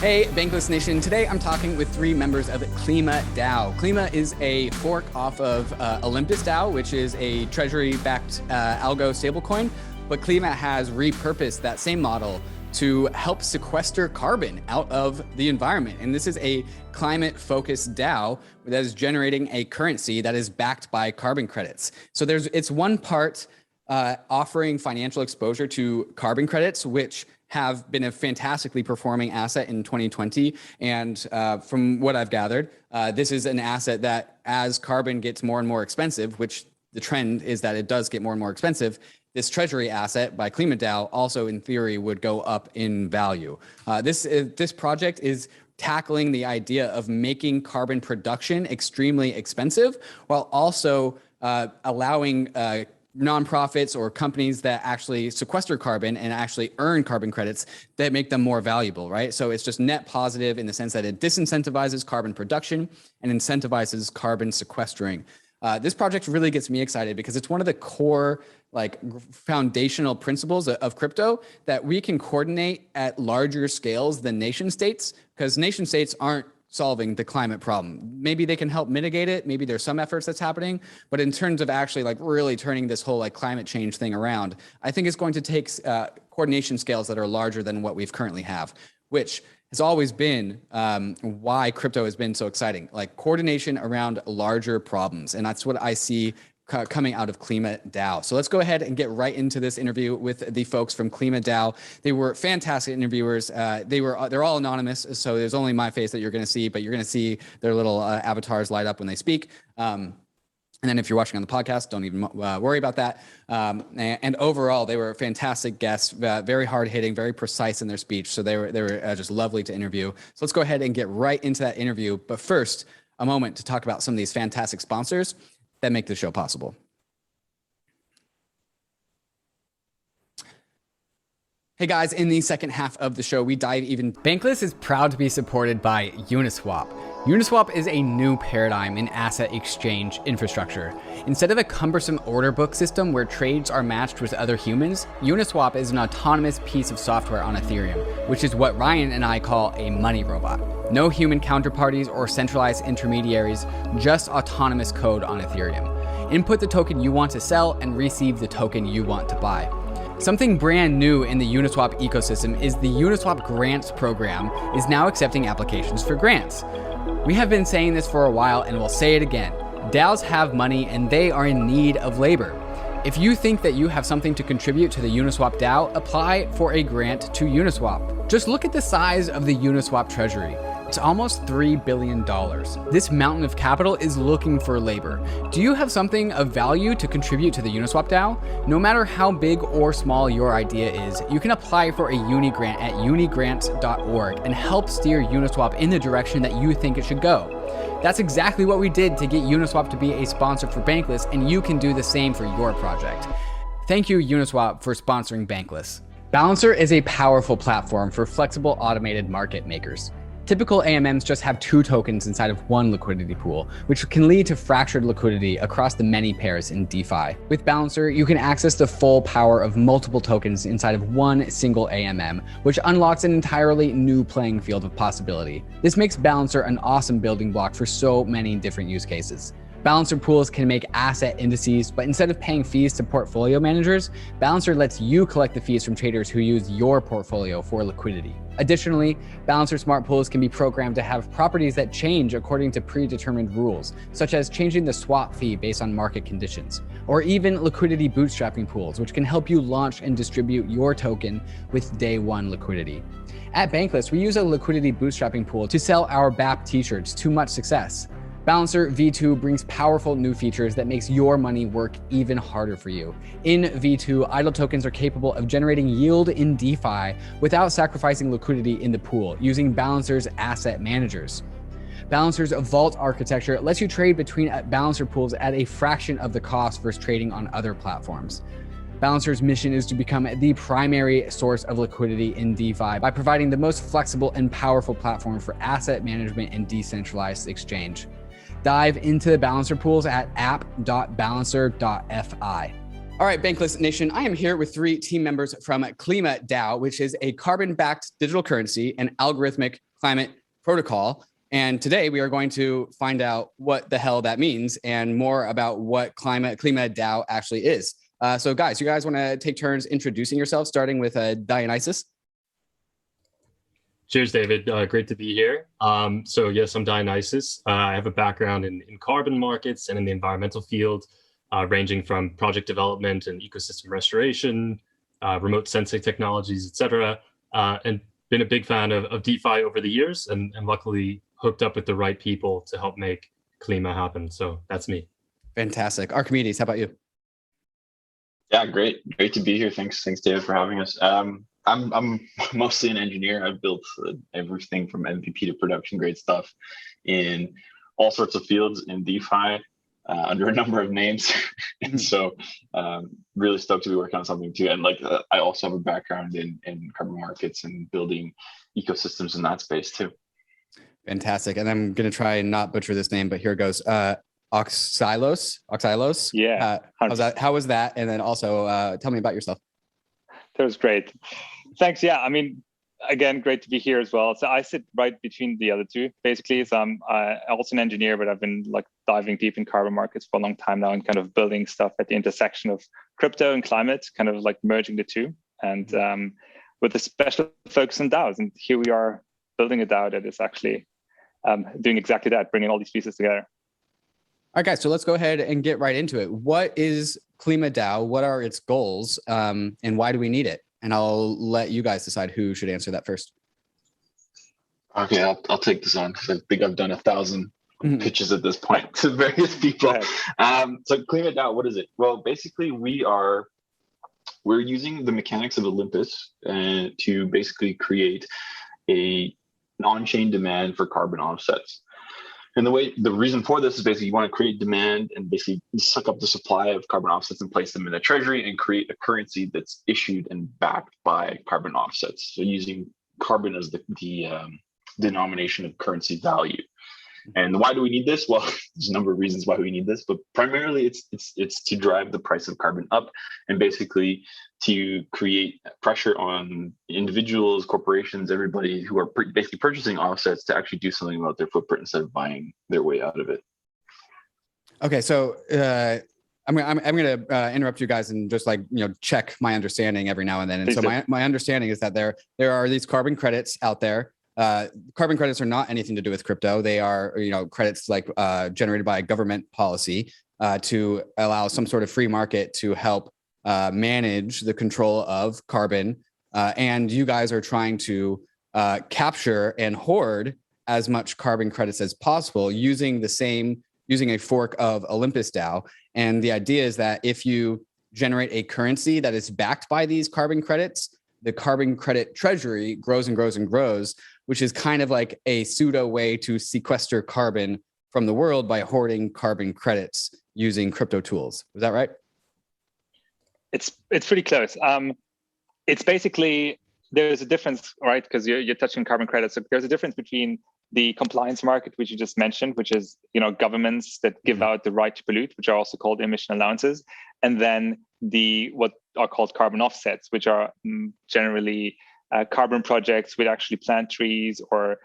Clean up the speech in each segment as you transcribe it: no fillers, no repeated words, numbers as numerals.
Hey, Bankless Nation. Today I'm talking with three members of Klima DAO. Klima is a fork off of Olympus DAO, which is a treasury-backed algo stablecoin. But Klima has repurposed that same model to help sequester carbon out of the environment. And this is a climate-focused DAO that is generating a currency that is backed by carbon credits. So it's one part offering financial exposure to carbon credits, which have been a fantastically performing asset in 2020. And from what I've gathered, this is an asset that as carbon gets more and more expensive, which the trend is that it does get more and more expensive, this treasury asset by Klima DAO also in theory would go up in value. This project is tackling the idea of making carbon production extremely expensive while also allowing nonprofits or companies that actually sequester carbon and actually earn carbon credits that make them more valuable, right? So it's just net positive in the sense that it disincentivizes carbon production and incentivizes carbon sequestering. This project really gets me excited because it's one of the core, like, foundational principles of crypto that we can coordinate at larger scales than nation states, because nation states aren't solving the climate problem. Maybe they can help mitigate it. Maybe there's some efforts that's happening, but in terms of actually like really turning this whole like climate change thing around, I think it's going to take coordination scales that are larger than what we've currently have, which has always been why crypto has been so exciting, like coordination around larger problems. And that's what I see coming out of Klima DAO. So let's go ahead and get right into this interview with the folks from Klima DAO. They were fantastic interviewers. They're all anonymous, so there's only my face that you're going to see, but you're going to see their little avatars light up when they speak. And then if you're watching on the podcast, don't even worry about that. And overall, they were fantastic guests, very hard hitting, very precise in their speech. So they were just lovely to interview. So let's go ahead and get right into that interview. But first, a moment to talk about some of these fantastic sponsors that make the show possible. Hey guys, in the second half of the show, we dive even. Bankless is proud to be supported by Uniswap. Uniswap is a new paradigm in asset exchange infrastructure. Instead of a cumbersome order book system where trades are matched with other humans, Uniswap is an autonomous piece of software on Ethereum, which is what Ryan and I call a money robot. No human counterparties or centralized intermediaries, just autonomous code on Ethereum. Input the token you want to sell and receive the token you want to buy. Something brand new in the Uniswap ecosystem is the Uniswap Grants program is now accepting applications for grants. We have been saying this for a while and we'll say it again. DAOs have money and they are in need of labor. If you think that you have something to contribute to the Uniswap DAO, apply for a grant to Uniswap. Just look at the size of the Uniswap treasury. It's almost $3 billion. This mountain of capital is looking for labor. Do you have something of value to contribute to the Uniswap DAO? No matter how big or small your idea is, you can apply for a uni grant at unigrants.org and help steer Uniswap in the direction that you think it should go. That's exactly what we did to get Uniswap to be a sponsor for Bankless, and you can do the same for your project. Thank you, Uniswap, for sponsoring Bankless. Balancer is a powerful platform for flexible automated market makers. Typical AMMs just have two tokens inside of one liquidity pool, which can lead to fractured liquidity across the many pairs in DeFi. With Balancer, you can access the full power of multiple tokens inside of one single AMM, which unlocks an entirely new playing field of possibility. This makes Balancer an awesome building block for so many different use cases. Balancer pools can make asset indices, but instead of paying fees to portfolio managers, Balancer lets you collect the fees from traders who use your portfolio for liquidity. Additionally, Balancer smart pools can be programmed to have properties that change according to predetermined rules, such as changing the swap fee based on market conditions, or even liquidity bootstrapping pools, which can help you launch and distribute your token with day one liquidity. At Bankless, we use a liquidity bootstrapping pool to sell our BAP t-shirts to much success. Balancer V2 brings powerful new features that makes your money work even harder for you. In V2, idle tokens are capable of generating yield in DeFi without sacrificing liquidity in the pool using Balancer's asset managers. Balancer's vault architecture lets you trade between Balancer pools at a fraction of the cost versus trading on other platforms. Balancer's mission is to become the primary source of liquidity in DeFi by providing the most flexible and powerful platform for asset management and decentralized exchange. Dive into the Balancer pools at app.balancer.fi. All right, Bankless Nation, I am here with three team members from Klima DAO, which is a carbon-backed digital currency and algorithmic climate protocol. And today we are going to find out what the hell that means and more about what Klima DAO actually is. So guys, you guys want to take turns introducing yourselves, starting with Dionysus? Cheers, David. Great to be here. So yes, I'm Dionysus. I have a background in carbon markets and in the environmental field, ranging from project development and ecosystem restoration, remote sensing technologies, etc. And been a big fan of DeFi over the years, and luckily hooked up with the right people to help make Klima happen. So that's me. Fantastic. Archimedes, how about you? Yeah, great to be here. Thanks, David, for having us. I'm mostly an engineer. I've built everything from MVP to production grade stuff in all sorts of fields in DeFi under a number of names. And so really stoked to be working on something too. And I also have a background in carbon markets and building ecosystems in that space too. Fantastic. And I'm going to try and not butcher this name, but here it goes. Oxylos. Yeah. How was that? And then also tell me about yourself. That was great. Thanks. Yeah. I mean, again, great to be here as well. So I sit right between the other two, basically. So I'm also an engineer, but I've been diving deep in carbon markets for a long time now and kind of building stuff at the intersection of crypto and climate, kind of merging the two. And with a special focus on DAOs. And here we are building a DAO that is actually doing exactly that, bringing all these pieces together. All right, guys, so let's go ahead and get right into it. What is Klima DAO? What are its goals? And why do we need it? And I'll let you guys decide who should answer that first. Okay, I'll take this on because I think I've done 1,000 pitches at this point to various people. So Klima DAO, what is it? Well, basically we're using the mechanics of Olympus to basically create an on-chain demand for carbon offsets. And the reason for this is basically you want to create demand and basically suck up the supply of carbon offsets and place them in a treasury and create a currency that's issued and backed by carbon offsets. So using carbon as the denomination of currency value. And why do we need this? Well, there's a number of reasons why we need this, but primarily it's to drive the price of carbon up and basically to create pressure on individuals, corporations, everybody who are basically purchasing offsets to actually do something about their footprint instead of buying their way out of it. Okay, so I'm going to interrupt you guys and just check my understanding every now and then. And so my understanding is that there are these carbon credits out there. Carbon credits are not anything to do with crypto. They are, credits generated by government policy to allow some sort of free market to help manage the control of carbon. And you guys are trying to capture and hoard as much carbon credits as possible using a fork of Olympus DAO. And the idea is that if you generate a currency that is backed by these carbon credits, the carbon credit treasury grows and grows and grows, which is kind of like a pseudo way to sequester carbon from the world by hoarding carbon credits using crypto tools. Is that right? It's pretty close. It's basically, there's a difference, right? Because you're touching carbon credits. So there's a difference between the compliance market, which you just mentioned, which is governments that give out the right to pollute, which are also called emission allowances, and then what are called carbon offsets, which are generally carbon projects which actually plant trees or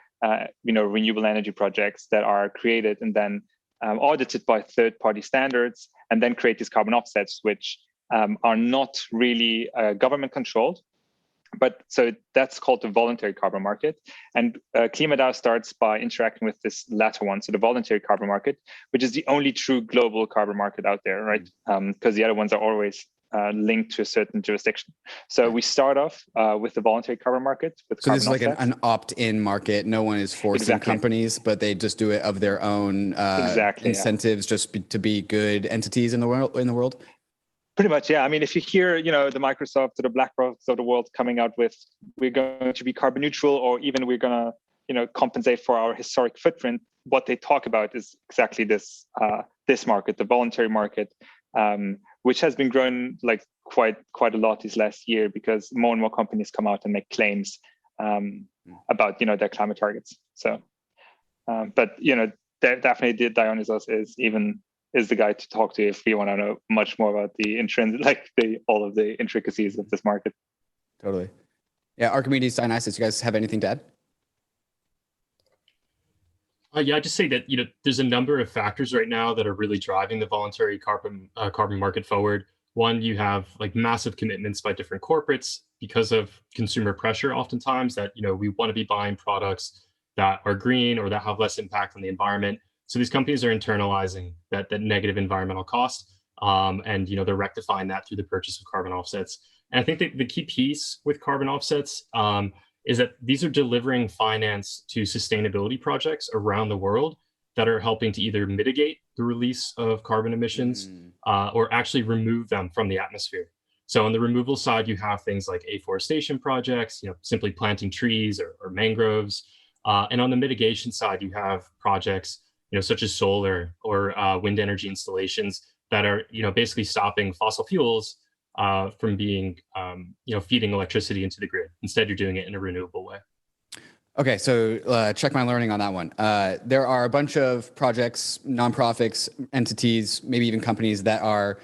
renewable energy projects that are created and then audited by third-party standards, and then create these carbon offsets, which are not really government controlled. But so that's called the voluntary carbon market. And Klima DAO starts by interacting with this latter one, so the voluntary carbon market, which is the only true global carbon market out there, right? Because the other ones are always linked to a certain jurisdiction. So we start off with the voluntary carbon market. So this is like an opt-in market. No one is forcing companies, but they just do it of their own incentives, just to be good entities in the world. Pretty much, yeah. I mean, if you hear, the Microsoft or the BlackRocks of the world coming out with, we're going to be carbon neutral, or even we're going to, compensate for our historic footprint, what they talk about is exactly this market, the voluntary market, which has been growing quite a lot this last year because more and more companies come out and make claims about their climate targets. So, but definitely Dionysus is the guy to talk to if you want to know much more about all of the intricacies of this market. Totally. Yeah, Archimedes, Dionysus, you guys have anything to add? Yeah, I just say that there's a number of factors right now that are really driving the voluntary carbon market forward. One, you have like massive commitments by different corporates because of consumer pressure. Oftentimes, that we want to be buying products that are green or that have less impact on the environment. So these companies are internalizing that negative environmental cost, and they're rectifying that through the purchase of carbon offsets. And I think that the key piece with carbon offsets is that these are delivering finance to sustainability projects around the world that are helping to either mitigate the release of carbon emissions or actually remove them from the atmosphere. So on the removal side, you have things like afforestation projects, simply planting trees or mangroves. And on the mitigation side, you have projects, such as solar or wind energy installations that are, basically stopping fossil fuels from being, feeding electricity into the grid. Instead, you're doing it in a renewable way. Okay, so check my learning on that one. There are a bunch of projects, nonprofits, entities, maybe even companies that are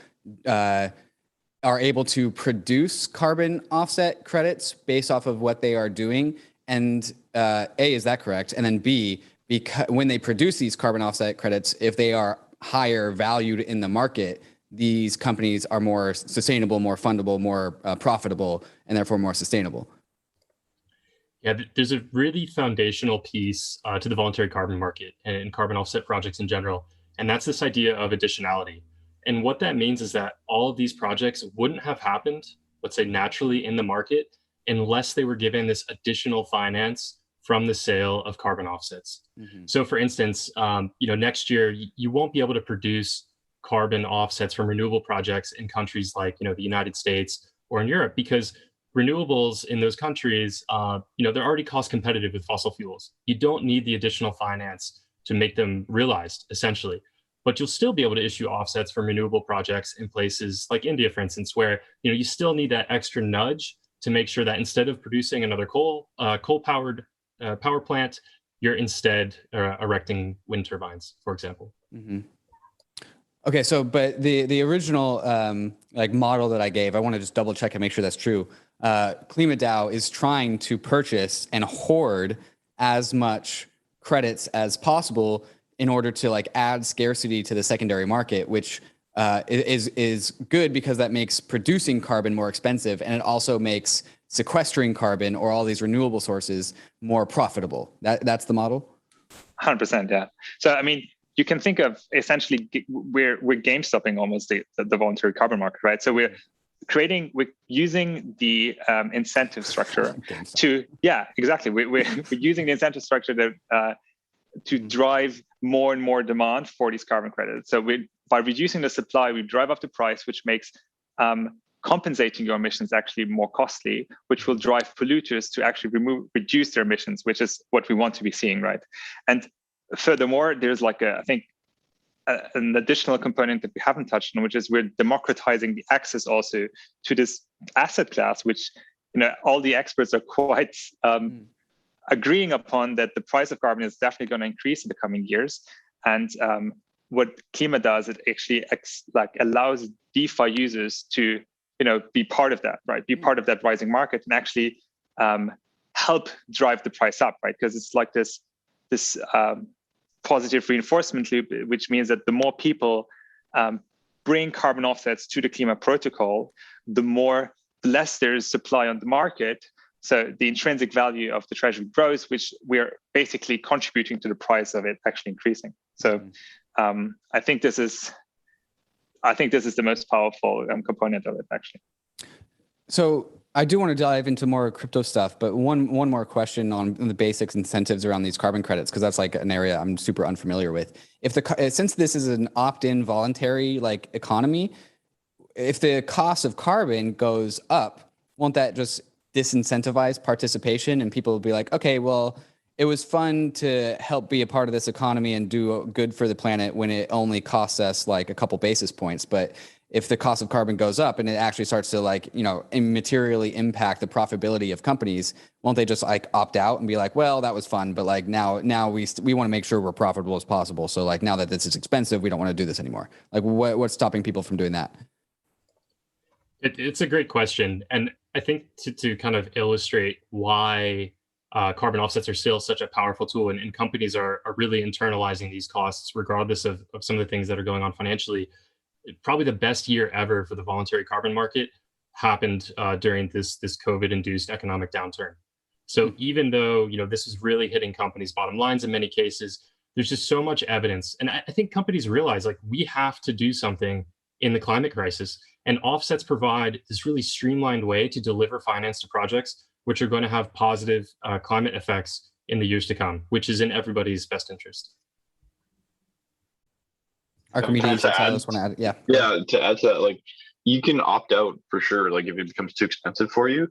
able to produce carbon offset credits based off of what they are doing. And A, is that correct? And then B, because when they produce these carbon offset credits, if they are higher valued in the market, these companies are more sustainable, more fundable, more profitable, and therefore more sustainable. Yeah, there's a really foundational piece to the voluntary carbon market and carbon offset projects in general, and that's this idea of additionality. And what that means is that all of these projects wouldn't have happened, let's say, naturally in the market unless they were given this additional finance from the sale of carbon offsets. So for instance, next year, you won't be able to produce carbon offsets from renewable projects in countries like, the United States or in Europe, because renewables in those countries, they're already cost competitive with fossil fuels. You don't need the additional finance to make them realized, essentially. But you'll still be able to issue offsets from renewable projects in places like India, for instance, where you still need that extra nudge to make sure that instead of producing another coal-powered power plant, you're instead erecting wind turbines, for example. Okay, so but the original model that I gave, I want to just double check and make sure that's true. KlimaDAO is trying to purchase and hoard as much credits as possible in order to add scarcity to the secondary market, which is good because that makes producing carbon more expensive, and it also makes sequestering carbon or all these renewable sources more profitable. That's the model? 100%, yeah. So, I mean, you can think of essentially we're game stopping almost the voluntary carbon market, right? So we're using the incentive structure to, exactly. We're using the incentive structure to drive more and more demand for these carbon credits. So by reducing the supply, we drive up the price, which makes compensating your emissions actually more costly, which will drive polluters to actually reduce their emissions, which is what we want to be seeing, right? And furthermore, there's an additional component that we haven't touched on, which is we're democratizing the access also to this asset class, which all the experts are quite agreeing upon that the price of carbon is definitely going to increase in the coming years. And what Klima does, it actually allows DeFi users to be part of that, right? Be part of that rising market and actually help drive the price up, right? Because it's like this positive reinforcement loop, which means that the more people bring carbon offsets to the Klima protocol, the less there is supply on the market. So the intrinsic value of the treasury grows, which we're basically contributing to the price of it actually increasing. So I think this is the most powerful component of it, actually. So I do want to dive into more crypto stuff, but one more question on the basics incentives around these carbon credits, because that's an area I'm super unfamiliar with. Since this is an opt-in voluntary economy, if the cost of carbon goes up, won't that just disincentivize participation, and people will be like, okay, well, it was fun to help be a part of this economy and do good for the planet when it only costs us a couple basis points. But if the cost of carbon goes up and it actually starts to immaterially impact the profitability of companies, won't they just opt out and be like, well, that was fun, but now we want to make sure we're profitable as possible. So now that this is expensive, we don't want to do this anymore. What's stopping people from doing that? It's a great question. And I think to kind of illustrate why carbon offsets are still such a powerful tool, and companies are really internalizing these costs, regardless of some of the things that are going on financially. Probably the best year ever for the voluntary carbon market happened during this COVID-induced economic downturn. So even though this is really hitting companies' bottom lines in many cases, there's just so much evidence, and I think companies realize like we have to do something in the climate crisis, and offsets provide this really streamlined way to deliver finance to projects which are going to have positive climate effects in the years to come, which is in everybody's best interest. Archimedes, to add to add to that, like you can opt out for sure, like if it becomes too expensive for you.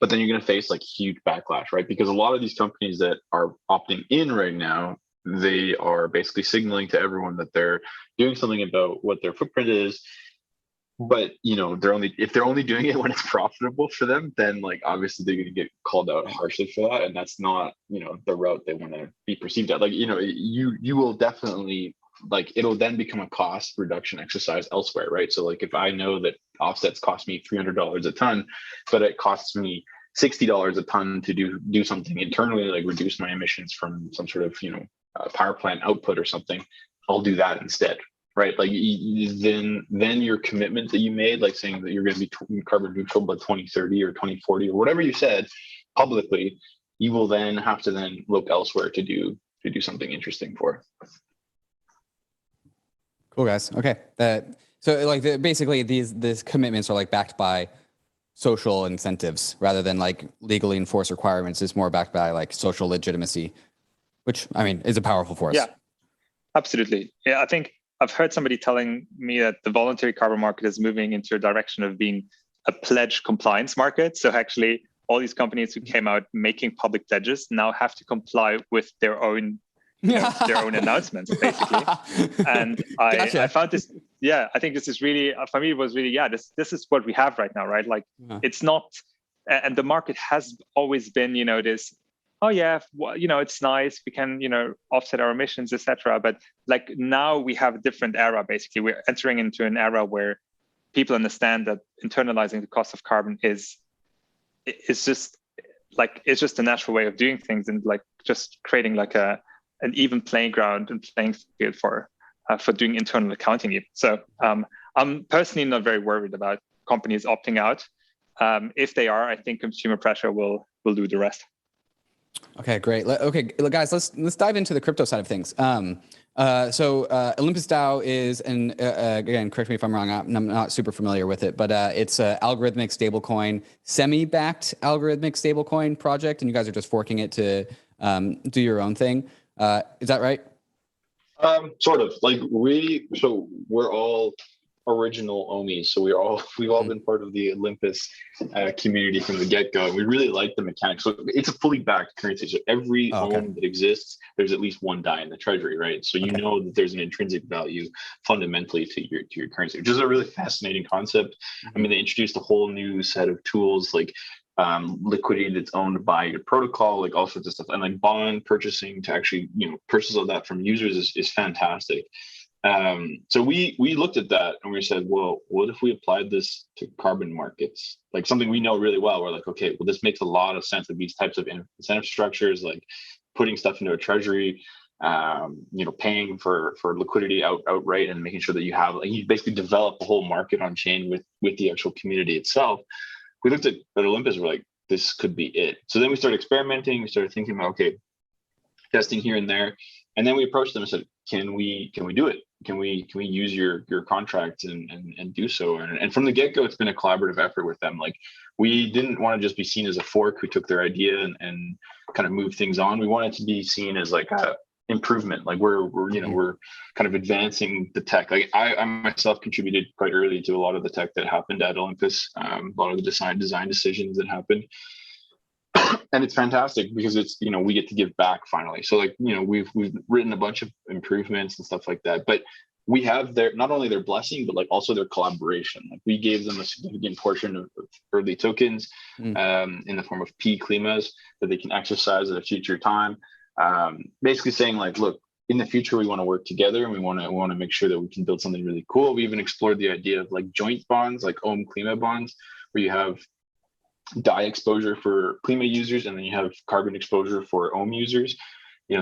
But then you're going to face like huge backlash, right? Because a lot of these companies that are opting in right now, they are basically signaling to everyone that they're doing something about what their footprint is. But if they're only doing it when it's profitable for them, then like obviously they're going to get called out harshly for that, and that's not the route they want to be perceived at. Like you will definitely, like, it'll then become a cost reduction exercise elsewhere, right? So like if I know that offsets cost me $300 a ton, but it costs me $60 a ton to do something internally, like reduce my emissions from some sort of power plant output or something, I'll do that instead, right? Like then your commitment that you made, like saying that you're going to be carbon neutral by 2030 or 2040 or whatever you said publicly, you will then have to then look elsewhere to do something interesting for. Cool, guys. Okay. So like basically these commitments are like backed by social incentives rather than like legally enforced requirements. It's more backed by like social legitimacy, which I mean is a powerful force. Yeah, absolutely. Yeah, I think I've heard somebody telling me that the voluntary carbon market is moving into a direction of being a pledge compliance market. So actually all these companies who came out making public pledges now have to comply with their own their own announcements, basically. And Gotcha. I found this, I think this is really, for me, it was really, this is what we have right now, right? Like it's not, and the market has always been, this, it's nice, we can, offset our emissions, etc. But like now we have a different era, basically. We're entering into an era where people understand that internalizing the cost of carbon is just a natural way of doing things, and like just creating like an even playing ground and playing field for doing internal accounting even. So I'm personally not very worried about companies opting out. If they are, I think consumer pressure will do the rest. Okay, great. Okay, guys, let's dive into the crypto side of things. So Olympus DAO is, and again, correct me if I'm wrong, I'm not super familiar with it, but it's an algorithmic stablecoin, semi-backed algorithmic stablecoin project, and you guys are just forking it to do your own thing. Is that right? Sort of. Like we're all original Omis, so we've all been part of the Olympus community from the get-go. We really like the mechanics. So it's a fully backed currency. So every Ohm that exists, there's at least one DAI in the treasury, right? So you know that there's an intrinsic value fundamentally to your currency, which is a really fascinating concept. I mean, they introduced a whole new set of tools like liquidity that's owned by your protocol, like all sorts of stuff, and like bond purchasing to actually purchase all that from users is fantastic. So we looked at that and we said, well, what if we applied this to carbon markets, like something we know really well? We're like, okay, well, this makes a lot of sense with these types of incentive structures, like putting stuff into a treasury, paying for liquidity outright, and making sure that you basically develop the whole market on chain with the actual community itself. We looked at Olympus, we're like, this could be it. So then we started experimenting. We started thinking about, okay, testing here and there. And then we approached them and said, can we do it? Can we use your contract and do so? And from the get-go, it's been a collaborative effort with them. Like, we didn't want to just be seen as a fork who took their idea and kind of moved things on. We wanted to be seen as like a improvement. Like we're kind of advancing the tech. Like I myself contributed quite early to a lot of the tech that happened at Olympus, a lot of the design decisions that happened. And it's fantastic because it's, we get to give back finally. So like, we've written a bunch of improvements and stuff like that, but we have not only their blessing, but like also their collaboration. Like we gave them a significant portion of early tokens in the form of P climas that they can exercise at a future time. Basically saying like, look, in the future, we want to work together and we want to make sure that we can build something really cool. We even explored the idea of like joint bonds, like Ohm Klima bonds, where you have DAI exposure for Klima users, and then you have carbon exposure for Ohm users,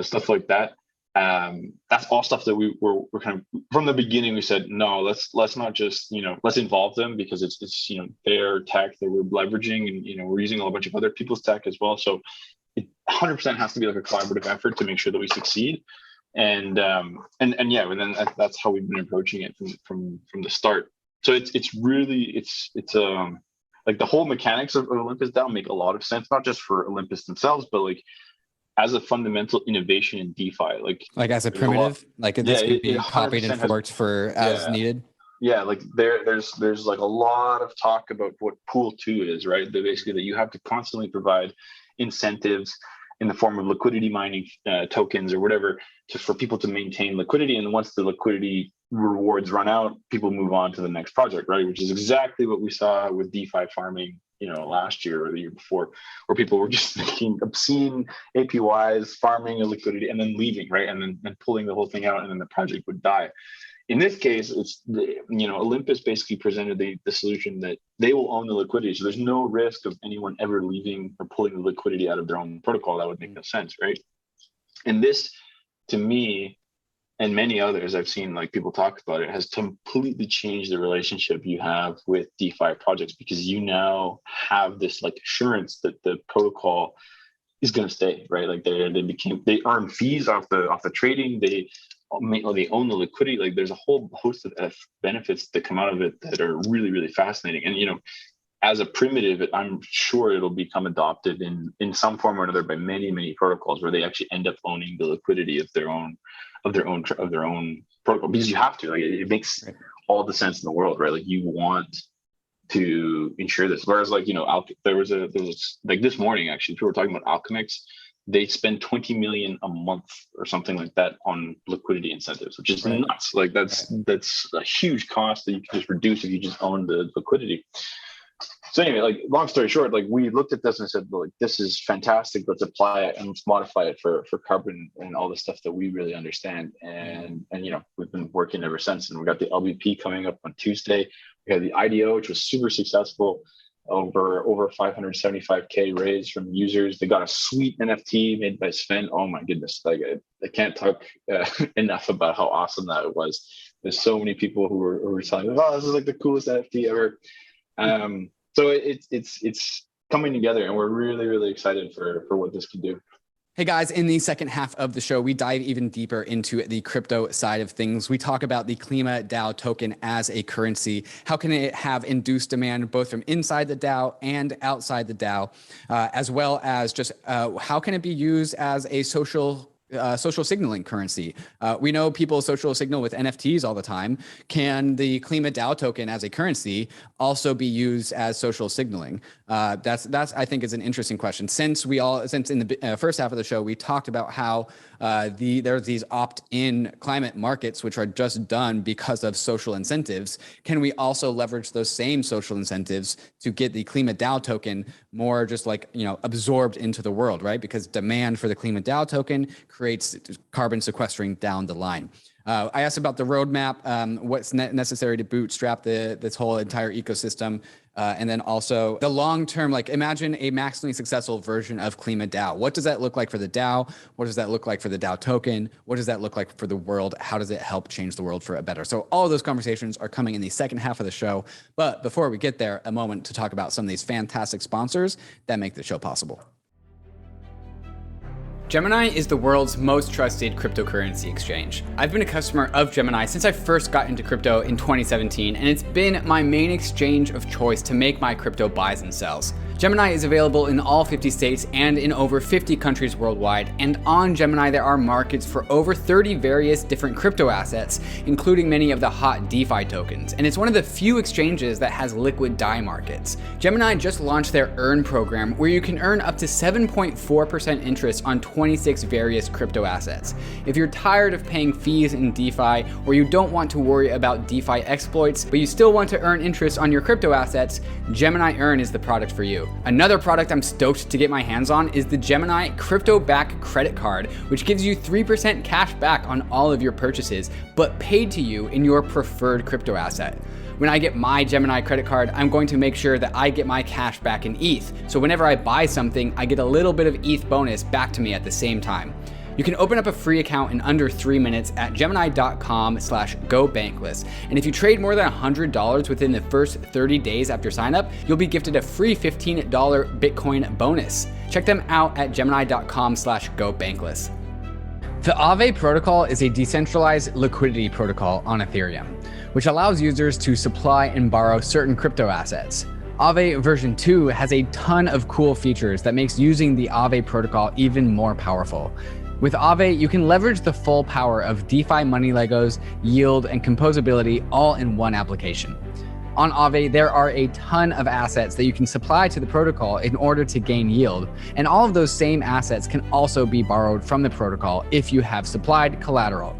stuff like that. That's all stuff that we're kind of, from the beginning, we said, no, let's not just, let's involve them, because it's their tech that we're leveraging, and, we're using a bunch of other people's tech as well. So it 100% has to be like a collaborative effort to make sure that we succeed. And then that's how we've been approaching it from the start. So it's really like the whole mechanics of Olympus DAO make a lot of sense, not just for Olympus themselves, but like as a fundamental innovation in DeFi, like as a primitive, this could be copied and forked as needed. Yeah, like there's like a lot of talk about what Pool 2 is, right? That basically that you have to constantly provide incentives in the form of liquidity mining tokens or whatever, just for people to maintain liquidity. And once the liquidity rewards run out, people move on to the next project, right? Which is exactly what we saw with DeFi farming, last year or the year before, where people were just making obscene APYs, farming a liquidity, and then leaving, right? And then pulling the whole thing out, and then the project would die. In this case, it's Olympus basically presented the solution that they will own the liquidity. So there's no risk of anyone ever leaving or pulling the liquidity out of their own protocol. That would make no sense, right? And this, to me, and many others I've seen, like people talk about it, has completely changed the relationship you have with DeFi projects, because you now have this like assurance that the protocol is going to stay, right? Like they earn fees off the trading. They own the liquidity. Like there's a whole host of benefits that come out of it that are really, really fascinating. And as a primitive, I'm sure it'll become adopted in some form or another by many, many protocols, where they actually end up owning the liquidity of their own protocol, because you have to. Like it makes all the sense in the world, right? Like you want to ensure this. Whereas like there was like this morning, actually, people were talking about Alchemix. They spend 20 million a month or something like that on liquidity incentives, which is nuts. Like that's a huge cost that you can just reduce if you just own the liquidity. So anyway, like long story short, like we looked at this and said, well, like this is fantastic. Let's apply it and let's modify it for carbon and all the stuff that we really understand. And we've been working ever since. And we got the LBP coming up on Tuesday. We had the IDO, which was super successful. Over 575K raised from users. They got a sweet NFT made by Sven. Oh my goodness, like I can't talk enough about how awesome that was. There's so many people who were telling me, oh, this is like the coolest NFT ever. So it's coming together, and we're really, really excited for what this can do. Hey guys, in the second half of the show, we dive even deeper into the crypto side of things. We talk about the Klima DAO token as a currency. How can it have induced demand both from inside the DAO and outside the DAO, as well as just how can it be used as a social signaling currency? We know people social signal with NFTs all the time. Can the Klima DAO token as a currency also be used as social signaling? That's I think is an interesting question. Since in the first half of the show, we talked about how there's these opt-in climate markets, which are just done because of social incentives. Can we also leverage those same social incentives to get the Klima DAO token more just like, absorbed into the world, right? Because demand for the Klima DAO token creates carbon sequestering down the line. I asked about the roadmap, what's necessary to bootstrap this whole entire ecosystem, and then also the long-term, like imagine a maximally successful version of Klima DAO. What does that look like for the DAO? What does that look like for the DAO token? What does that look like for the world? How does it help change the world for a better? So all of those conversations are coming in the second half of the show. But before we get there, a moment to talk about some of these fantastic sponsors that make the show possible. Gemini is the world's most trusted cryptocurrency exchange. I've been a customer of Gemini since I first got into crypto in 2017, and it's been my main exchange of choice to make my crypto buys and sells. Gemini is available in all 50 states and in over 50 countries worldwide, and on Gemini there are markets for over 30 various different crypto assets, including many of the hot DeFi tokens, and it's one of the few exchanges that has liquid DAI markets. Gemini just launched their Earn program, where you can earn up to 7.4% interest on 26 various crypto assets. If you're tired of paying fees in DeFi, or you don't want to worry about DeFi exploits, but you still want to earn interest on your crypto assets, Gemini Earn is the product for you. Another product I'm stoked to get my hands on is the Gemini Crypto Back Credit Card, which gives you 3% cash back on all of your purchases, but paid to you in your preferred crypto asset. When I get my Gemini credit card, I'm going to make sure that I get my cash back in ETH. So whenever I buy something, I get a little bit of ETH bonus back to me at the same time. You can open up a free account in under 3 minutes at gemini.com/gobankless. And if you trade more than $100 within the first 30 days after sign up, you'll be gifted a free $15 Bitcoin bonus. Check them out at gemini.com/gobankless. The Aave protocol is a decentralized liquidity protocol on Ethereum, which allows users to supply and borrow certain crypto assets. Aave version 2 has a ton of cool features that makes using the Aave protocol even more powerful. With Aave, you can leverage the full power of DeFi money Legos, yield, and composability all in one application. On Aave, there are a ton of assets that you can supply to the protocol in order to gain yield, and all of those same assets can also be borrowed from the protocol if you have supplied collateral.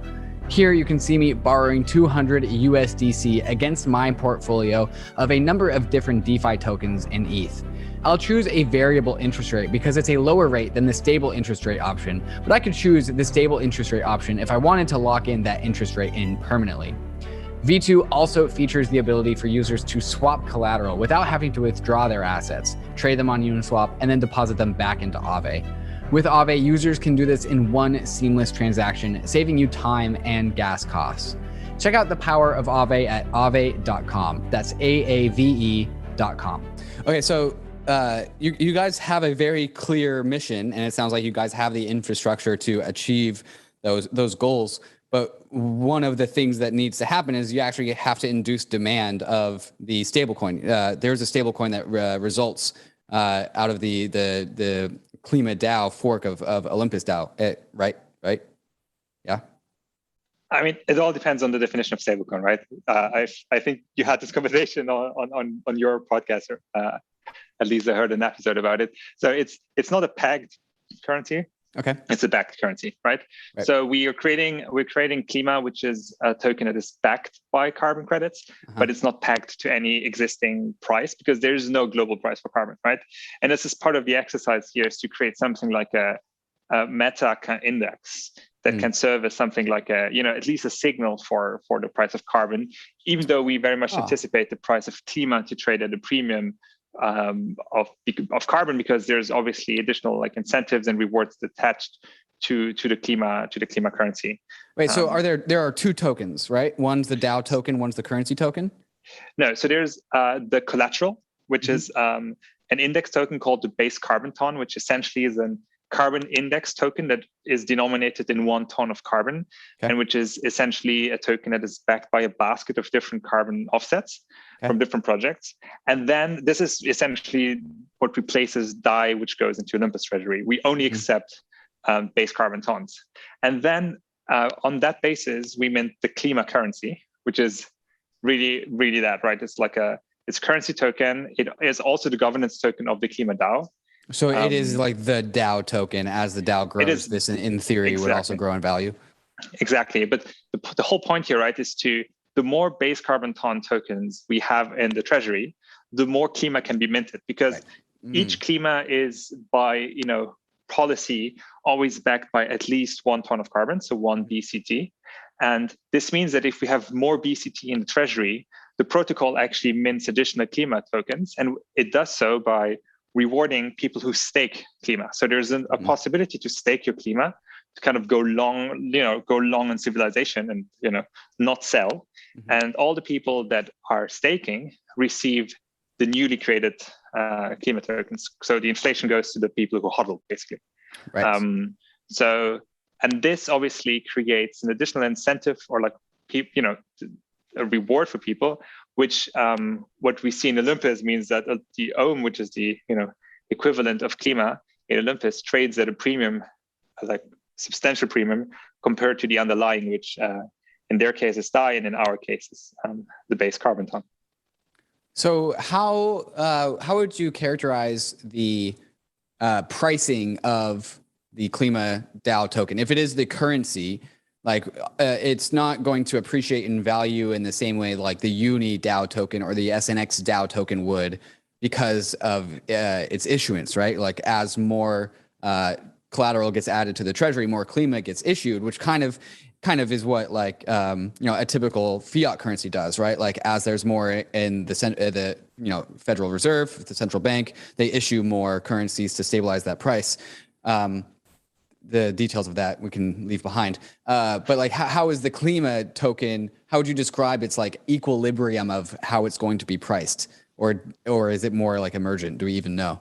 Here you can see me borrowing 200 USDC against my portfolio of a number of different DeFi tokens in ETH. I'll choose a variable interest rate because it's a lower rate than the stable interest rate option, but I could choose the stable interest rate option if I wanted to lock in that interest rate in permanently. V2 also features the ability for users to swap collateral without having to withdraw their assets, trade them on Uniswap, and then deposit them back into Aave. With Aave, users can do this in one seamless transaction, saving you time and gas costs. Check out the power of Aave at aave.com. That's AAVE.com. Okay, so you guys have a very clear mission, and it sounds like you guys have the infrastructure to achieve those goals. But one of the things that needs to happen is you actually have to induce demand of the stablecoin. There's a stablecoin that results out of the Klima DAO fork of Olympus DAO, right? Yeah. I mean, it all depends on the definition of stablecoin, right? I think you had this conversation on your podcast. At least I heard an episode about it. So it's not a pegged currency. Okay. It's a backed currency, right? So we're creating Klima, which is a token that is backed by carbon credits, but it's not pegged to any existing price because there is no global price for carbon, right? And this is part of the exercise here is to create something like a meta index that can serve as something like at least a signal for the price of carbon, even though we very much anticipate the price of Klima to trade at a premium of carbon because there's obviously additional incentives and rewards attached to the Klima currency. Wait, so there are two tokens, right? One's the DAO token, one's the currency token? No, so there's the collateral, which is an index token called the base carbon ton, which essentially is a carbon index token that is denominated in 1 ton of carbon, and which is essentially a token that is backed by a basket of different carbon offsets from different projects. And then this is essentially what replaces DAI, which goes into Olympus Treasury. We only accept base carbon tons. And then on that basis, we mint the Klima currency, which is really, really that, right? It's it's currency token. It is also the governance token of the Klima DAO. So it is like the DAO token. As the DAO grows, this in theory would also grow in value. Exactly. But the whole point here, right, is the more base carbon ton tokens we have in the treasury, the more Klima can be minted because each Klima is by, policy always backed by at least 1 ton of carbon, so 1 BCT. And this means that if we have more BCT in the treasury, the protocol actually mints additional Klima tokens. And it does so by rewarding people who stake Klima. So there's a possibility to stake your Klima to kind of go long in civilization and, not sell. And all the people that are staking receive the newly created Klima tokens. So the inflation goes to the people who hodl, basically. Right. And this obviously creates an additional incentive or a reward for people, which what we see in Olympus means that the OM, which is the equivalent of Klima in Olympus, trades at a premium, substantial premium compared to the underlying, which in their case is DAI, and in our case is the base carbon ton. So how would you characterize the pricing of the Klima DAO token? If it is the currency, it's not going to appreciate in value in the same way like the Uni DAO token or the SNX DAO token would because of its issuance, right? Like as more collateral gets added to the treasury, more Klima gets issued, which kind of kind of is what like a typical fiat currency does, right? Like as there's more in the Federal Reserve, the central bank, they issue more currencies to stabilize that price. The details of that we can leave behind. But like, how is the Klima token? How would you describe its like equilibrium of how it's going to be priced, or is it more like emergent? Do we even know?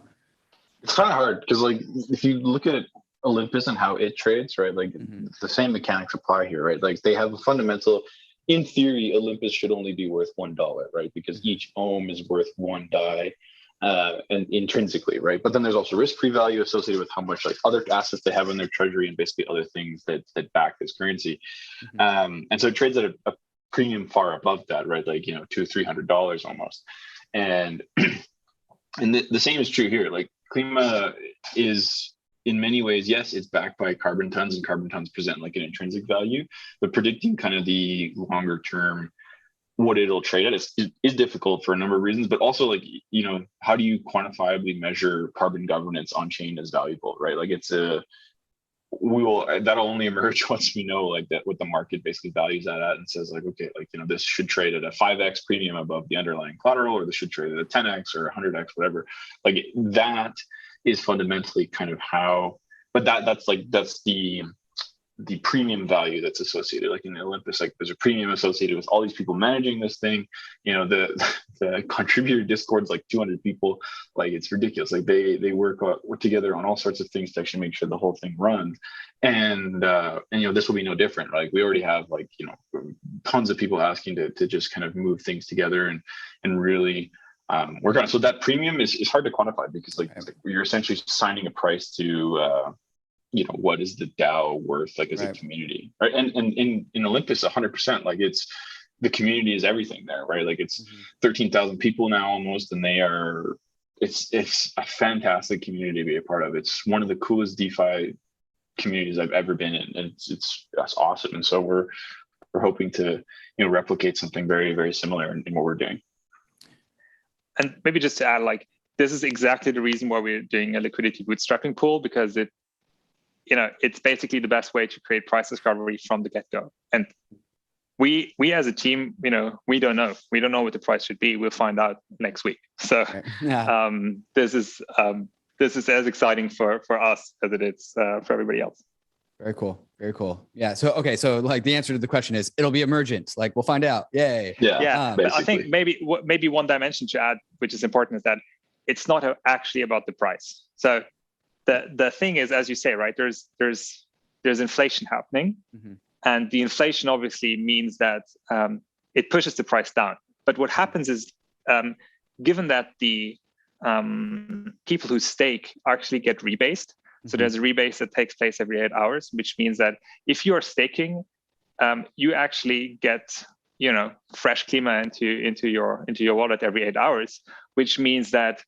It's kind of hard because like if you look at Olympus and how it trades, right? Like the same mechanics apply here, right? Like they have a fundamental. In theory, Olympus should only be worth $1, right? Because each ohm is worth one DAI. And intrinsically, right? But then there's also risk-free value associated with how much like other assets they have in their treasury and basically other things that back this currency. And so it trades at a premium far above that, right? Like $200-$300 almost. And the same is true here. Like Klima is in many ways, yes, it's backed by carbon tons, and carbon tons present like an intrinsic value, but predicting kind of the longer term what it'll trade at is difficult for a number of reasons, but also like, how do you quantifiably measure carbon governance on chain as valuable, right? Like that'll only emerge once we know like that what the market basically values that at and says like, okay, like, this should trade at a 5x premium above the underlying collateral, or this should trade at a 10x or 100x, whatever. Like that is fundamentally kind of how, but that's the premium value that's associated, like in the Olympus, like there's a premium associated with all these people managing this thing. The contributor Discord's like 200 people, like it's ridiculous. Like they work together on all sorts of things to actually make sure the whole thing runs. And this will be no different. Like we already have like, tons of people asking to just kind of move things together and really work on it. So that premium is hard to quantify because like you're essentially signing a price to, what is the DAO worth like as a community, right? And in Olympus, 100%, like the community is everything there, right? Like it's 13,000 people now almost, and it's a fantastic community to be a part of. It's one of the coolest DeFi communities I've ever been in, and that's awesome. And so we're hoping to replicate something very, very similar in what we're doing. And maybe just to add, like this is exactly the reason why we're doing a liquidity bootstrapping pool, because it's basically the best way to create price discovery from the get-go. And we as a team, we don't know. We don't know what the price should be. We'll find out next week. So this is as exciting for us as it is for everybody else. Very cool. Very cool. Yeah. So like the answer to the question is it'll be emergent. Like we'll find out. Yay. Yeah. But I think maybe one dimension to add, which is important, is that it's not actually about the price. So the thing is, as you say, right, there's inflation happening, and the inflation obviously means that it pushes the price down. But what happens is, given that the people who stake actually get rebased, so there's a rebase that takes place every 8 hours, which means that if you are staking, you actually get fresh Klima into your wallet every 8 hours, which means that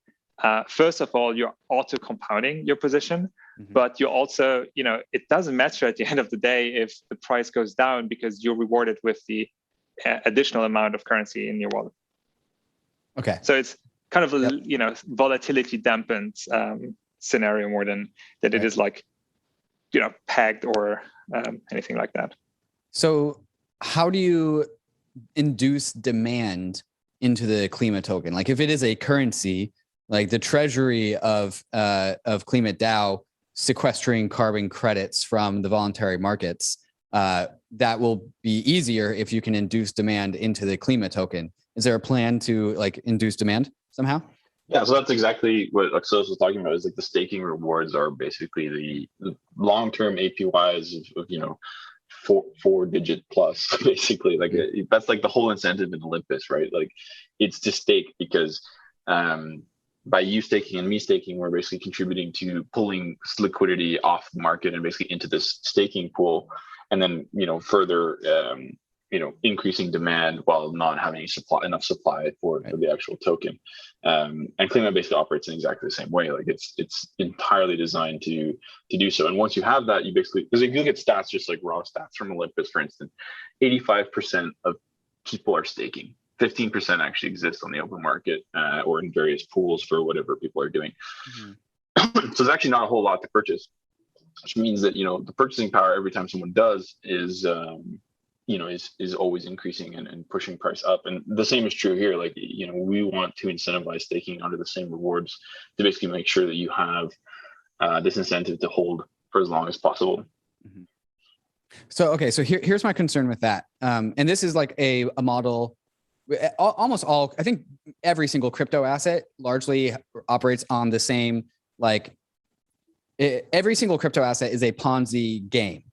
first of all, you're auto compounding your position, but you also, it doesn't matter at the end of the day if the price goes down because you're rewarded with the additional amount of currency in your wallet. Okay. So it's kind of a, volatility dampened scenario more than that it is like, pegged or anything like that. So how do you induce demand into the Klima token? Like if it is a currency, like the treasury of Klima DAO sequestering carbon credits from the voluntary markets, that will be easier if you can induce demand into the Klima token. Is there a plan to like induce demand somehow? Yeah, so that's exactly what Axelos was talking about. Is like the staking rewards are basically the long-term APYs of four-digit plus, basically. Like that's like the whole incentive in Olympus, right? Like it's to stake because by you staking and me staking, we're basically contributing to pulling liquidity off the market and basically into this staking pool, and then further increasing demand while not having enough supply for the actual token. And Klima basically operates in exactly the same way. Like it's entirely designed to do so. And once you have that, you basically, because if you look at stats, just like raw stats from Olympus, for instance, 85% of people are staking. 15% actually exists on the open market or in various pools for whatever people are doing. So there's actually not a whole lot to purchase. which means that, the purchasing power every time someone does is always increasing and pushing price up. And the same is true here. Like, we want to incentivize staking under the same rewards to basically make sure that you have this incentive to hold for as long as possible. Mm-hmm. So, okay. So here's my concern with that. And this is like a model, almost all, I think every single crypto asset largely operates on the same, every single crypto asset is a Ponzi game.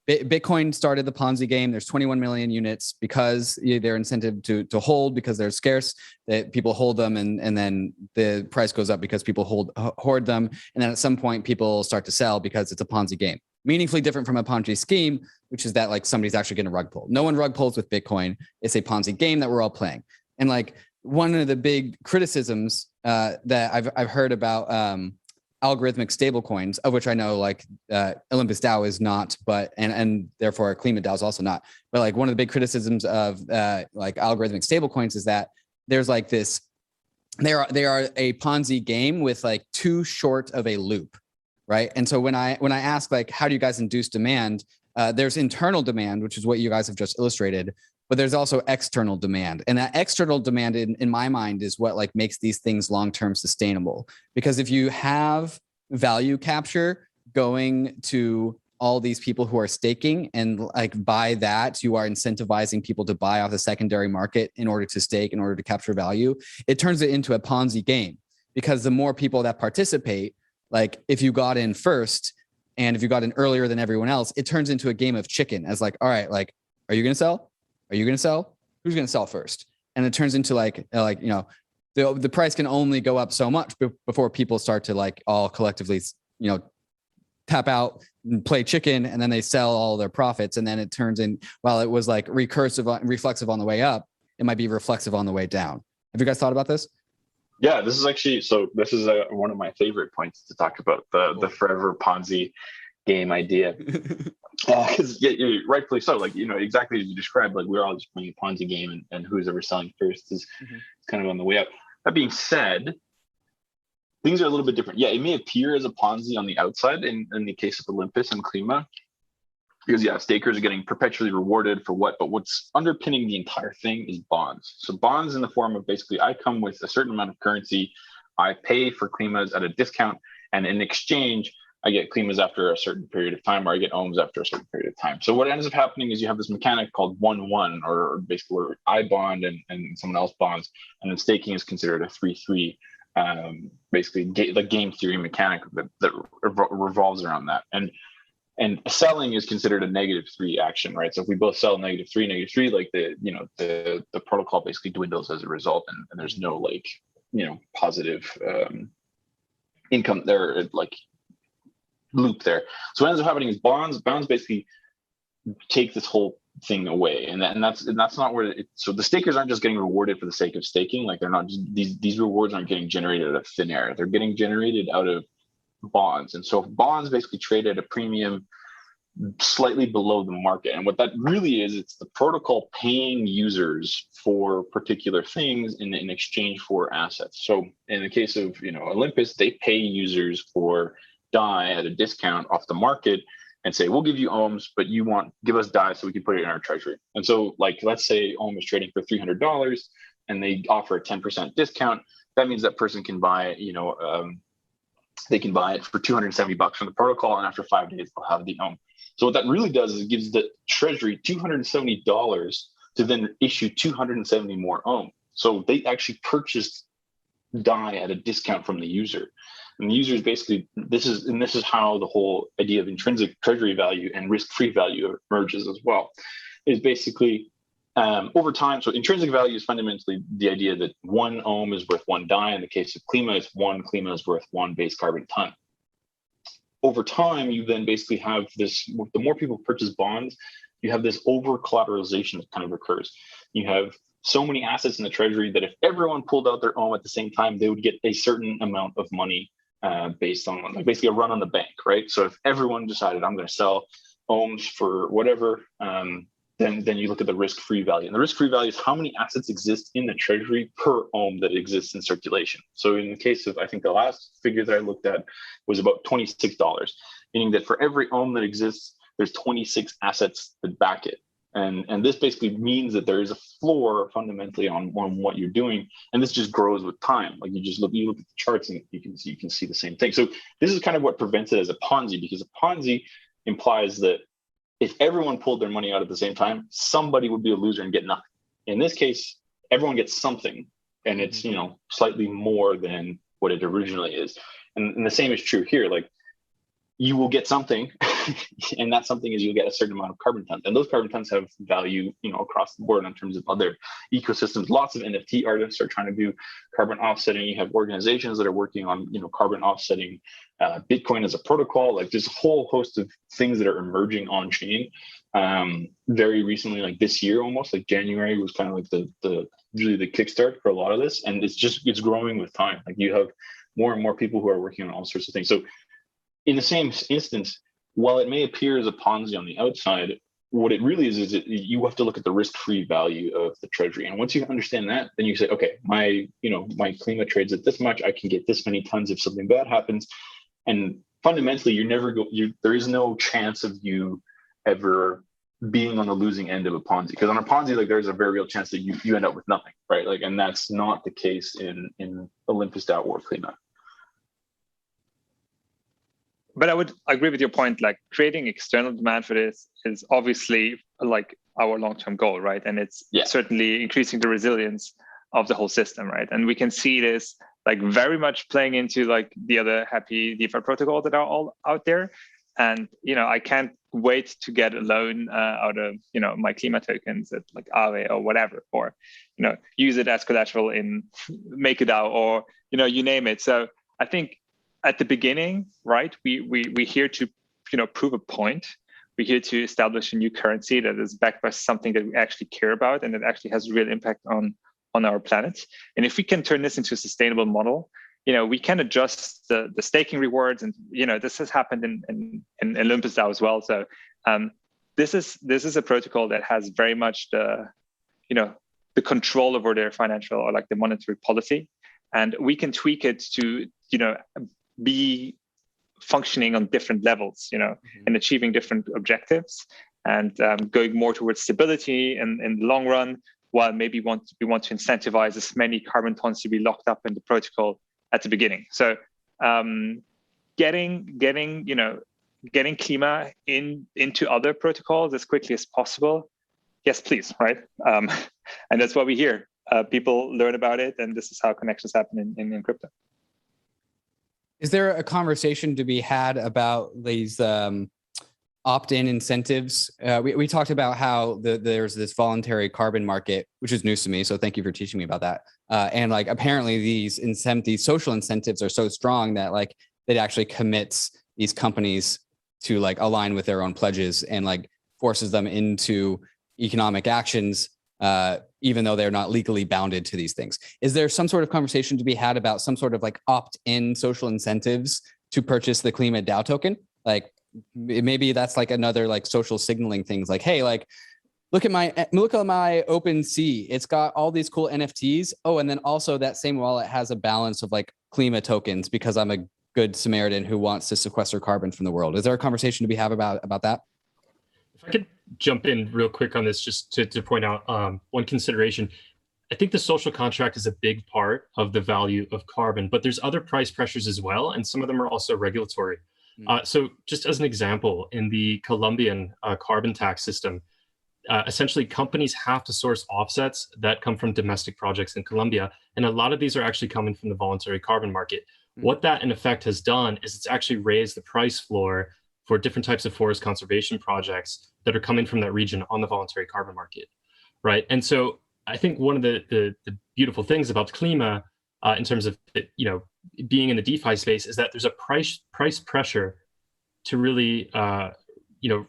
Bitcoin started the Ponzi game. There's 21 million units because they're incentive to hold, because they're scarce, that people hold them, and then the price goes up because people hoard them. And then at some point people start to sell because it's a Ponzi game. Meaningfully different from a Ponzi scheme, which is that somebody's actually going to rug pull. No one rug pulls with Bitcoin. It's a Ponzi game that we're all playing. And one of the big criticisms that I've heard about algorithmic stablecoins, of which I know Olympus DAO is not, but and therefore Klima DAO is also not. But one of the big criticisms of algorithmic stablecoins is that there's this, they are a Ponzi game with too short of a loop, right? And so when I ask how do you guys induce demand, there's internal demand, which is what you guys have just illustrated, but there's also external demand. And that external demand in my mind is what makes these things long-term sustainable. Because if you have value capture going to all these people who are staking, and by that, you are incentivizing people to buy off the secondary market in order to stake, in order to capture value, it turns it into a Ponzi game. Because the more people that participate, if you got in first, and if you got in earlier than everyone else, it turns into a game of chicken as all right, are you going to sell? Are you going to sell? Who's going to sell first? And it turns into the price can only go up so much before people start to all collectively, tap out and play chicken, and then they sell all their profits. And then it turns in, while it was reflexive on the way up, it might be reflexive on the way down. Have you guys thought about this? Yeah, this is one of my favorite points to talk about, the forever Ponzi game idea. Because rightfully so, exactly as you described, we're all just playing a Ponzi game, and who's ever selling first is kind of on the way up. That being said, things are a little bit different. Yeah, it may appear as a Ponzi on the outside in the case of Olympus and Klima, because stakers are getting perpetually rewarded for what, but what's underpinning the entire thing is bonds. So bonds in the form of basically, I come with a certain amount of currency, I pay for Klimas at a discount, and in exchange, I get Klimas after a certain period of time, or I get ohms after a certain period of time. So what ends up happening is you have this mechanic called 1-1, or basically where I bond and someone else bonds, and then staking is considered a 3-3, basically the game theory mechanic that revolves around that. And selling is considered a -3 action, right? So if we both sell -3, the protocol basically dwindles as a result, and there's no positive income there, loop there. So what ends up happening is bonds basically take this whole thing away, and that's not where so the stakers aren't just getting rewarded for the sake of staking. They're not just, these rewards aren't getting generated out of thin air. They're getting generated out of bonds. And so bonds basically trade at a premium slightly below the market. And what that really is, it's the protocol paying users for particular things in exchange for assets. So in the case of Olympus, they pay users for DAI at a discount off the market and say, we'll give you ohms, but give us DAI so we can put it in our treasury. And so let's say ohm is trading for $300 and they offer a 10% discount. That means that person can buy, they can buy it for $270 from the protocol, and after 5 days they'll have the ohm. So what that really does is it gives the treasury $270 to then issue 270 more ohm. So they actually purchased DAI at a discount from the user. And the user is basically, this is how the whole idea of intrinsic treasury value and risk-free value emerges as well. Is basically over time. So intrinsic value is fundamentally the idea that 1 ohm is worth 1 DAI. In the case of Klima, it's 1 Klima is worth 1 base carbon ton. Over time, you then basically have this, the more people purchase bonds, you have this over collateralization that kind of occurs. You have so many assets in the treasury that if everyone pulled out their ohm at the same time, they would get a certain amount of money based on basically a run on the bank, right? So if everyone decided I'm going to sell ohms for whatever, then you look at the risk-free value. And the risk-free value is how many assets exist in the treasury per ohm that exists in circulation. So in the case of, I think the last figure that I looked at was about $26. meaning that for every ohm that exists, there's 26 assets that back it. And this basically means that there is a floor fundamentally on what you're doing, and this just grows with time. Like you look at the charts and you can see the same thing. So this is kind of what prevents it as a Ponzi, because a Ponzi implies that if everyone pulled their money out at the same time, somebody would be a loser and get nothing. In this case, everyone gets something, and it's slightly more than what it originally is. And the same is true here. Like you will get something, and that something is you'll get a certain amount of carbon tons, and those carbon tons have value, across the board in terms of other ecosystems. Lots of NFT artists are trying to do carbon offsetting. You have organizations that are working on, carbon offsetting. Bitcoin as a protocol. Like there's a whole host of things that are emerging on chain. Very recently, like this year, almost like January was kind of like the really the kickstart for a lot of this, and it's growing with time. Like you have more and more people who are working on all sorts of things. So in the same instance, while it may appear as a Ponzi on the outside, what it really is you have to look at the risk-free value of the treasury. And once you understand that, then you say, okay, my Klima trades at this much, I can get this many tons if something bad happens. And fundamentally, there is no chance of you ever being on the losing end of a Ponzi. Because on a Ponzi, like there's a very real chance that you end up with nothing, right? Like, and that's not the case in Olympus DAO or Klima. But I would agree with your point, like creating external demand for this is obviously like our long-term goal, right? And it's certainly increasing the resilience of the whole system, right? And we can see this like very much playing into like the other happy DeFi protocols that are all out there. And, I can't wait to get a loan out of, my Klima tokens at like Aave or whatever, or, use it as collateral in MakerDAO or, you name it. So I think at the beginning, right, we're here to, prove a point. We're here to establish a new currency that is backed by something that we actually care about and that actually has real impact on our planet. And if we can turn this into a sustainable model, we can adjust the staking rewards, and this has happened in Olympus DAO as well. So this is a protocol that has very much the control over their financial or like the monetary policy, and we can tweak it to be functioning on different levels, and achieving different objectives, and going more towards stability and in the long run, while maybe we want to incentivize as many carbon tons to be locked up in the protocol at the beginning. So getting Klima into other protocols as quickly as possible. Yes, please, right? And that's what we hear. People learn about it, and this is how connections happen in crypto. Is there a conversation to be had about these opt-in incentives? We talked about how there's this voluntary carbon market, which is news to me. So thank you for teaching me about that. And like apparently these social incentives are so strong that like it actually commits these companies to like align with their own pledges and like forces them into economic actions, even though they're not legally bounded to these things. Is there some sort of conversation to be had about some sort of like opt-in social incentives to purchase the Klima DAO token? Like maybe that's like another like social signaling things like, hey, like look at my OpenSea. It's got all these cool NFTs. Oh, and then also that same wallet has a balance of like Klima tokens because I'm a good Samaritan who wants to sequester carbon from the world. Is there a conversation to be had about that? If I could jump in real quick on this, just to point out one consideration. I think the social contract is a big part of the value of carbon, but there's other price pressures as well, and some of them are also regulatory. So just as an example, in the Colombian carbon tax system, essentially companies have to source offsets that come from domestic projects in Colombia, and a lot of these are actually coming from the voluntary carbon market. What that in effect has done is it's actually raised the price floor for different types of forest conservation projects that are coming from that region on the voluntary carbon market, right? And so I think one of the beautiful things about Klima in terms of being in the DeFi space is that there's a price pressure to really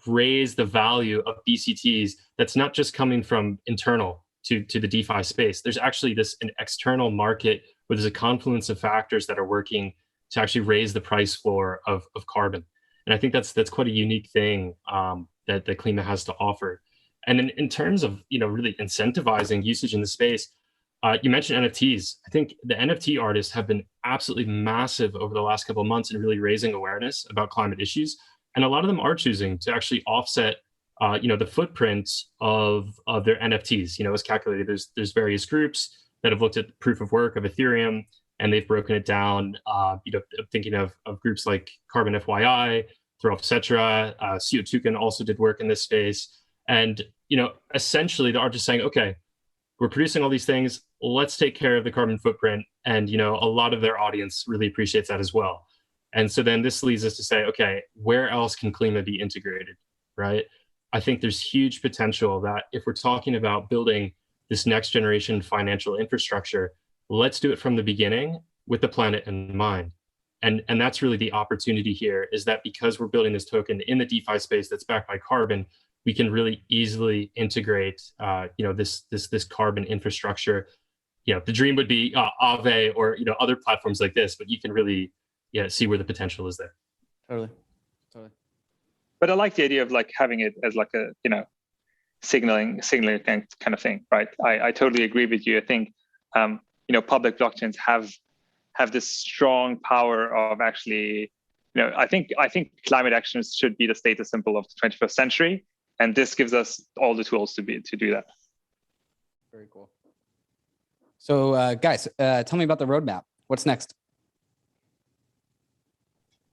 raise the value of BCTs that's not just coming from internal to the DeFi space. There's actually an external market where there's a confluence of factors that are working to actually raise the price floor of carbon. And I think that's quite a unique thing that the Klima has to offer. And in terms of really incentivizing usage in the space, you mentioned NFTs. I think the NFT artists have been absolutely massive over the last couple of months in really raising awareness about climate issues. And a lot of them are choosing to actually offset the footprint of their NFTs. As calculated. There's various groups that have looked at the proof of work of Ethereum, and they've broken it down. Thinking of groups like Carbon FYI, Throw etc. CO2can also did work in this space, and essentially they are just saying, okay, we're producing all these things. Let's take care of the carbon footprint, and a lot of their audience really appreciates that as well. And so then this leads us to say, okay, where else can Klima be integrated, right? I think there's huge potential that if we're talking about building this next generation financial infrastructure, let's do it from the beginning with the planet in mind. And that's really the opportunity here, is that because we're building this token in the DeFi space that's backed by carbon, we can really easily integrate this carbon infrastructure. The dream would be Aave or other platforms like this, but you can really see where the potential is there. Totally. But I like the idea of like having it as like a signaling kind of thing, right? I totally agree with you. I think public blockchains have this strong power of actually, I think climate actions should be the status symbol of the 21st century, and this gives us all the tools to do that. Very cool. So guys, tell me about the roadmap. What's next?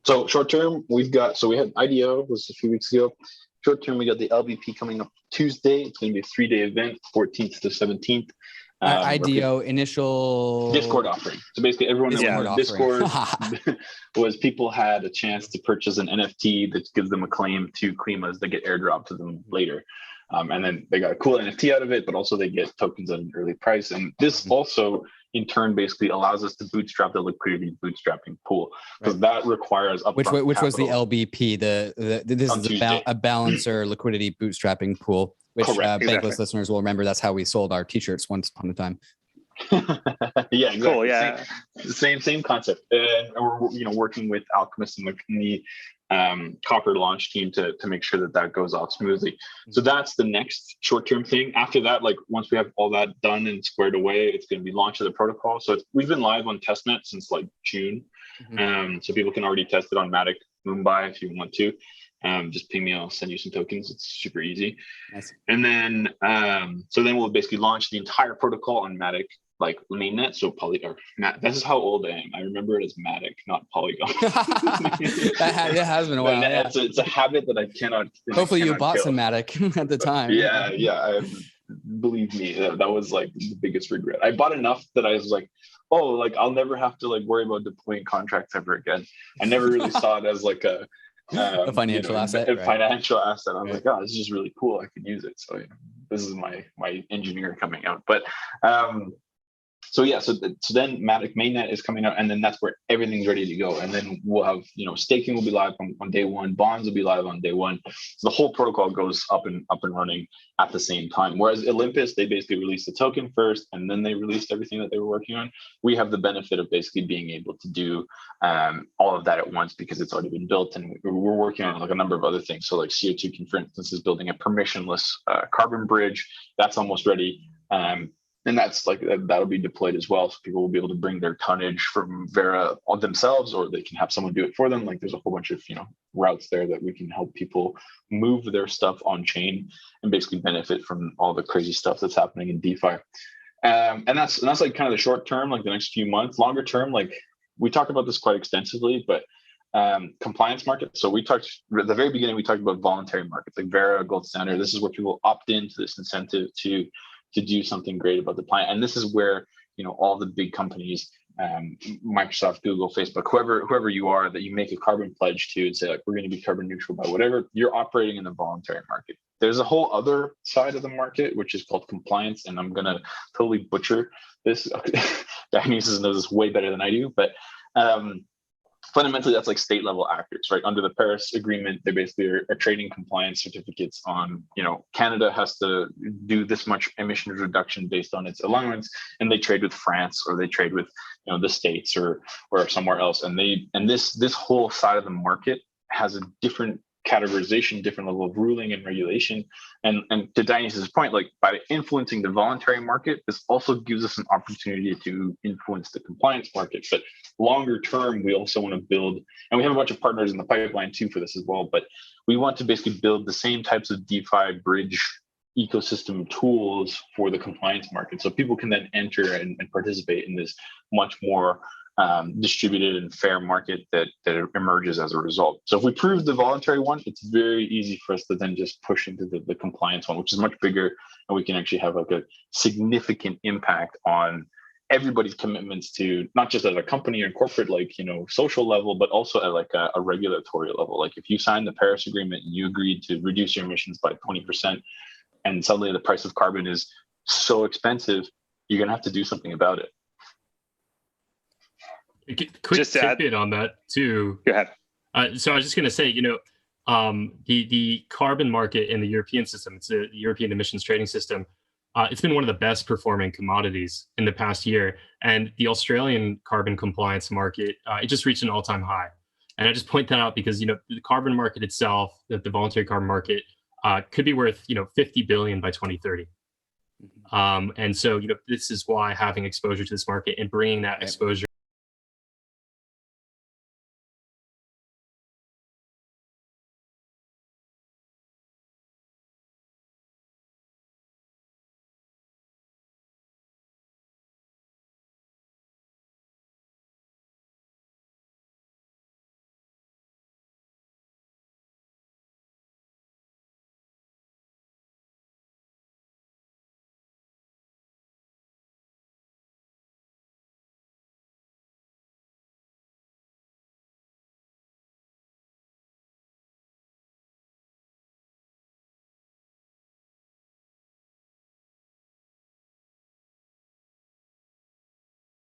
So short term, we had IDO was a few weeks ago. Short term, we got the LBP coming up Tuesday. It's going to be a 3-day event, 14th to 17th. IDO initial Discord offering. So basically everyone that was in Discord was people had a chance to purchase an NFT that gives them a claim to Klimas that get airdropped to them later. And then they got a cool NFT out of it, but also they get tokens at an early price. And this also in turn basically allows us to bootstrap the liquidity bootstrapping pool, because that requires which was the LBP. This is a balancer liquidity bootstrapping pool, which Bankless listeners will remember. That's how we sold our t-shirts once upon a time. Yeah, exactly. Cool, yeah. Same concept. And we're working with Alchemist and the Copper launch team to make sure that goes out smoothly. So that's the next short-term thing. After that, like once we have all that done and squared away, it's going to be launch of the protocol. So we've been live on testnet since like June. So people can already test it on Matic Mumbai if you want to. Just ping me, I'll send you some tokens. It's super easy. Nice. And then so then we'll basically launch the entire protocol on Matic, like mainnet. So this is how old I am. I remember it as Matic, not Polygon. It has been a while. Yeah. It's a habit that I cannot. Hopefully you bought some Matic at the time. Yeah. Believe me, that was like the biggest regret. I bought enough that I was like, oh, like I'll never have to like worry about deploying contracts ever again. I never really saw it as like a financial asset. Financial asset. I was like, oh, this is just really cool. I could use it. So this is my engineer coming out. But so then Matic mainnet is coming out, and then that's where everything's ready to go. And then we'll have, staking will be live on day one, bonds will be live on day one. So the whole protocol goes up and running at the same time. Whereas Olympus, they basically released the token first, and then they released everything that they were working on. We have the benefit of basically being able to do all of that at once because it's already been built, and we're working on like a number of other things. So like CO2can, for instance, is building a permissionless carbon bridge. That's almost ready. And that's like that'll be deployed as well. So people will be able to bring their tonnage from Vera on themselves, or they can have someone do it for them. Like there's a whole bunch of routes there that we can help people move their stuff on chain and basically benefit from all the crazy stuff that's happening in DeFi. And that's like kind of the short term, like the next few months. Longer term, like we talked about this quite extensively, but compliance markets. So we talked at the very beginning. We talked about voluntary markets like Vera, Gold Standard. This is where people opt into this incentive to do something great about the planet. And this is where, all the big companies, Microsoft, Google, Facebook, whoever you are, that you make a carbon pledge to and say, like, we're going to be carbon neutral by whatever, you're operating in the voluntary market. There's a whole other side of the market, which is called compliance. And I'm going to totally butcher this. Dionysus knows this way better than I do, but fundamentally, that's like state level actors, right? Under the Paris Agreement, they basically are trading compliance certificates on, Canada has to do this much emissions reduction based on its allowance, and they trade with France, or they trade with, the States or somewhere else. And this whole side of the market has a different categorization, different level of ruling and regulation. And to Dionysus's point, like by influencing the voluntary market, this also gives us an opportunity to influence the compliance market. But longer term, we also want to build, and we have a bunch of partners in the pipeline too for this as well, but we want to basically build the same types of DeFi bridge ecosystem tools for the compliance market. So people can then enter and participate in this much more distributed and fair market that emerges as a result. So if we prove the voluntary one, it's very easy for us to then just push into the compliance one, which is much bigger, and we can actually have like a significant impact on everybody's commitments to not just at a company or corporate, like, you know, social level, but also at like a regulatory level. Like if you sign the Paris Agreement and you agreed to reduce your emissions by 20%, and suddenly the price of carbon is so expensive, you're going to have to do something about it. Quick tidbit on that too. Go ahead. So I was just going to say, you know, the carbon market in the European system, it's the European emissions trading system. It's been one of the best performing commodities in the past year. And the Australian carbon compliance market, it just reached an all-time high. And I just point that out because, you know, the carbon market itself, the voluntary carbon market, could be worth, you know, 50 billion by 2030. And so, you know, this is why having exposure to this market and bringing that exposure